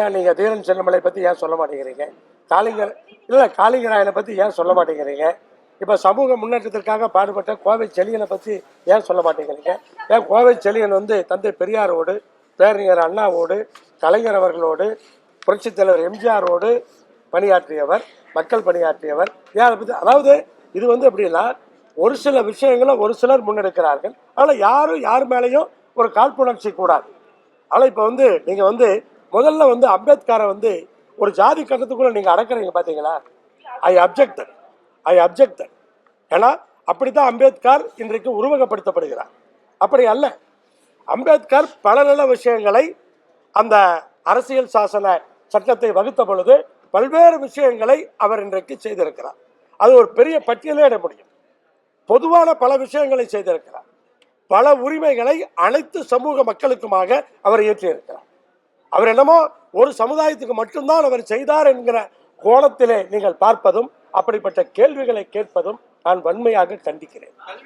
ஏன் நீங்கள் தீரன் செல்லமலை பற்றி ஏன் சொல்ல மாட்டேங்கிறீங்க? காளிங்கராயனை பற்றி ஏன் சொல்ல மாட்டேங்கிறீங்க? இப்போ சமூக முன்னேற்றத்திற்காக பாடுபட்ட கோவை செழியனை பற்றி ஏன் சொல்ல மாட்டேங்கிறீங்க? ஏன் கோவை செழியன் வந்து தந்தை பெரியாரோடு, பேரறிஞர் அண்ணாவோடு, கலைஞர் அவர்களோடு, புரட்சித் தலைவர் எம்ஜிஆரோடு பணியாற்றியவர், மக்கள் பணியாற்றியவர். ஏன் அதை பற்றி, அதாவது இது வந்து எப்படின்னா, ஒரு சில விஷயங்களை ஒரு சிலர் முன்னெடுக்கிறார்கள். ஆனால் யாரும் யார் மேலேயும் ஒரு காழ்ப்புணர்ச்சி கூடாது. ஆனால் இப்போ வந்து நீங்கள் வந்து முதல்ல வந்து அம்பேத்கரை வந்து ஒரு ஜாதி கட்டத்துக்குள்ள நீங்கள் அடக்குறீங்க பார்த்தீங்களா? ஐ அப்ஜெக்ட். ஏன்னா அப்படித்தான் அம்பேத்கர் இன்றைக்கு உருவகப்படுத்தப்படுகிறார். அப்படி அல்ல. அம்பேத்கர் பல நல்ல விஷயங்களை அந்த அரசியல் சாசன சட்டத்தை வகுத்த பொழுது பல்வேறு விஷயங்களை அவர் இன்றைக்கு செய்திருக்கிறார். அது ஒரு பெரிய பட்டியலே இட முடியும். பொதுவான பல விஷயங்களை செய்திருக்கிறார். பல உரிமைகளை அனைத்து சமூக மக்களுக்குமாக அவர் இயற்றியிருக்கிறார். அவர் என்னமோ ஒரு சமுதாயத்துக்கு மட்டும்தான் அவர் செய்தார் என்கிற கோணத்திலே நீங்கள் பார்ப்பதும், அப்படிப்பட்ட கேள்விகளை கேட்பதும் நான் வன்மையாக கண்டிக்கிறேன்.